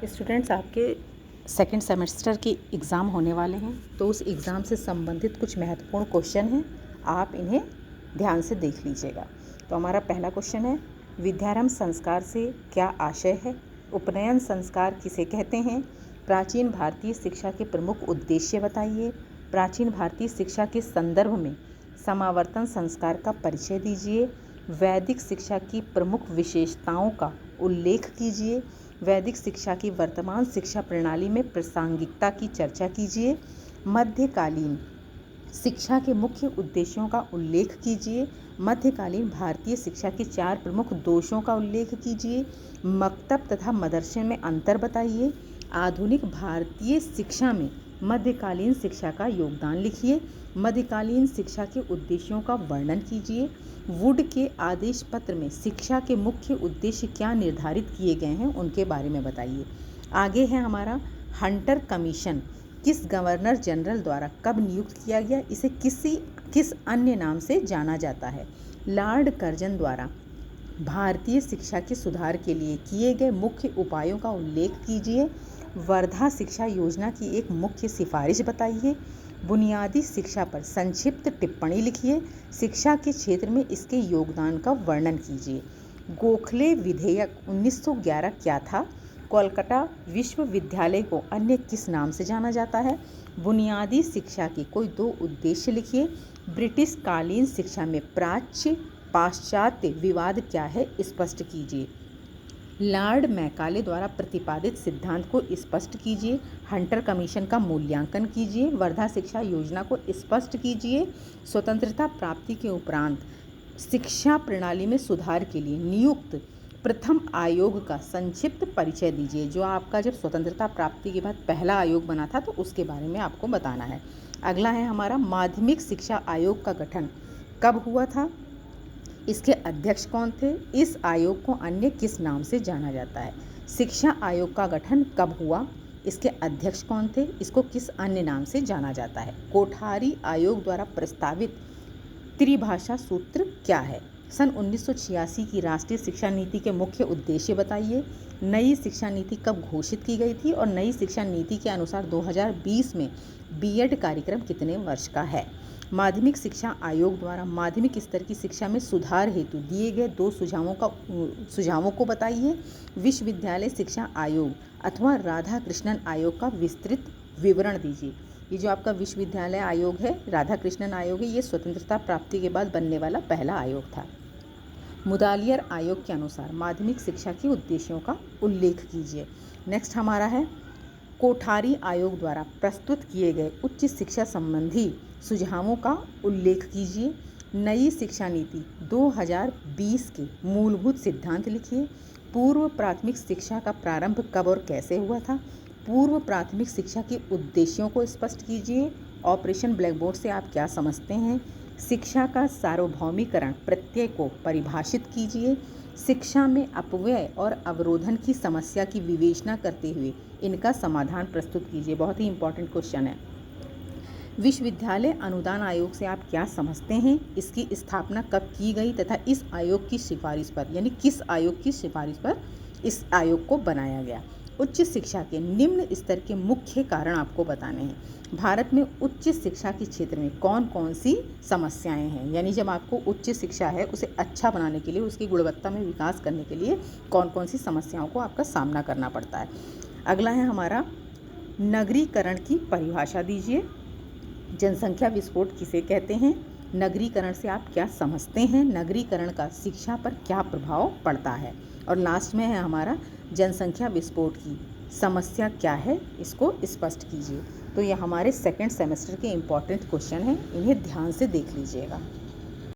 Students, आपके second semester के exam होने वाले हैं, तो उस एग्ज़ाम से संबंधित कुछ महत्वपूर्ण क्वेश्चन हैं, आप इन्हें ध्यान से देख लीजिएगा। तो हमारा पहला क्वेश्चन है, विद्यारंभ संस्कार से क्या आशय है? उपनयन संस्कार किसे कहते हैं? प्राचीन भारतीय शिक्षा के प्रमुख उद्देश्य बताइए। प्राचीन भारतीय शिक्षा के संदर्भ में समावर्तन संस्कार का परिचय दीजिए। वैदिक शिक्षा की प्रमुख विशेषताओं का उल्लेख कीजिए। वैदिक शिक्षा की वर्तमान शिक्षा प्रणाली में प्रासंगिकता की चर्चा कीजिए। मध्यकालीन शिक्षा के मुख्य उद्देश्यों का उल्लेख कीजिए। मध्यकालीन भारतीय शिक्षा के 4 प्रमुख दोषों का उल्लेख कीजिए। मकतब तथा मदरसे में अंतर बताइए। आधुनिक भारतीय शिक्षा में मध्यकालीन शिक्षा का योगदान लिखिए। मध्यकालीन शिक्षा के उद्देश्यों का वर्णन कीजिए। वुड के आदेश पत्र में शिक्षा के मुख्य उद्देश्य क्या निर्धारित किए गए हैं, उनके बारे में बताइए। आगे है हमारा हंटर कमीशन किस गवर्नर जनरल द्वारा कब नियुक्त किया गया, इसे किस अन्य नाम से जाना जाता है। लॉर्ड कर्जन द्वारा भारतीय शिक्षा के सुधार के लिए किए गए मुख्य उपायों का उल्लेख कीजिए। वर्धा शिक्षा योजना की एक मुख्य सिफारिश बताइए। बुनियादी शिक्षा पर संक्षिप्त टिप्पणी लिखिए। शिक्षा के क्षेत्र में इसके योगदान का वर्णन कीजिए। गोखले विधेयक 1911 क्या था? कोलकाता विश्वविद्यालय को अन्य किस नाम से जाना जाता है? बुनियादी शिक्षा के कोई 2 उद्देश्य लिखिए। ब्रिटिश कालीन शिक्षा में प्राच्य पाश्चात्य विवाद क्या है, स्पष्ट कीजिए। लॉर्ड मैकाले द्वारा प्रतिपादित सिद्धांत को स्पष्ट कीजिए। हंटर कमीशन का मूल्यांकन कीजिए। वर्धा शिक्षा योजना को स्पष्ट कीजिए। स्वतंत्रता प्राप्ति के उपरांत शिक्षा प्रणाली में सुधार के लिए नियुक्त प्रथम आयोग का संक्षिप्त परिचय दीजिए। जो आपका जब स्वतंत्रता प्राप्ति के बाद पहला आयोग बना था, तो उसके बारे में आपको बताना है। अगला है हमारा माध्यमिक शिक्षा आयोग का गठन कब हुआ था? इसके अध्यक्ष कौन थे? इस आयोग को अन्य किस नाम से जाना जाता है? शिक्षा आयोग का गठन कब हुआ? इसके अध्यक्ष कौन थे? इसको किस अन्य नाम से जाना जाता है? कोठारी आयोग द्वारा प्रस्तावित त्रिभाषा सूत्र क्या है? सन 1986 की राष्ट्रीय शिक्षा नीति के मुख्य उद्देश्य बताइए। नई शिक्षा नीति कब घोषित की गई थी और नई शिक्षा नीति के अनुसार 2020 में बीएड कार्यक्रम कितने वर्ष का है? माध्यमिक शिक्षा आयोग द्वारा माध्यमिक स्तर की शिक्षा में सुधार हेतु दिए गए 2 सुझावों को बताइए। विश्वविद्यालय शिक्षा आयोग अथवा राधा कृष्णन आयोग का विस्तृत विवरण दीजिए। ये जो आपका विश्वविद्यालय आयोग है, राधा कृष्णन आयोग है, ये स्वतंत्रता प्राप्ति के बाद बनने वाला पहला आयोग था। मुदालियर आयोग के अनुसार माध्यमिक शिक्षा के उद्देश्यों का उल्लेख कीजिए। नेक्स्ट हमारा है कोठारी आयोग द्वारा प्रस्तुत किए गए उच्च शिक्षा संबंधी सुझावों का उल्लेख कीजिए। नई शिक्षा नीति 2020 के मूलभूत सिद्धांत लिखिए। पूर्व प्राथमिक शिक्षा का प्रारंभ कब और कैसे हुआ था? पूर्व प्राथमिक शिक्षा के उद्देश्यों को स्पष्ट कीजिए। ऑपरेशन ब्लैकबोर्ड से आप क्या समझते हैं? शिक्षा का सार्वभौमिकरण प्रत्यय को परिभाषित कीजिए। शिक्षा में अपव्यय और अवरोधन की समस्या की विवेचना करते हुए इनका समाधान प्रस्तुत कीजिए। बहुत ही इंपॉर्टेंट क्वेश्चन है। विश्वविद्यालय अनुदान आयोग से आप क्या समझते हैं? इसकी स्थापना कब की गई तथा इस आयोग की सिफारिश पर, यानी किस आयोग की सिफारिश पर इस आयोग को बनाया गया? उच्च शिक्षा के निम्न स्तर के मुख्य कारण आपको बताने हैं। भारत में उच्च शिक्षा के क्षेत्र में कौन कौन सी समस्याएं हैं, यानी जब आपको उच्च शिक्षा है उसे अच्छा बनाने के लिए, उसकी गुणवत्ता में विकास करने के लिए कौन कौन सी समस्याओं को आपका सामना करना पड़ता है। अगला है हमारा नगरीकरण की परिभाषा दीजिए। जनसंख्या विस्फोट किसे कहते हैं? नगरीकरण से आप क्या समझते हैं? नगरीकरण का शिक्षा पर क्या प्रभाव पड़ता है? और लास्ट में है हमारा जनसंख्या विस्फोट की समस्या क्या है, इसको स्पष्ट कीजिए। तो ये हमारे सेकंड सेमेस्टर के इम्पॉर्टेंट क्वेश्चन हैं, इन्हें ध्यान से देख लीजिएगा।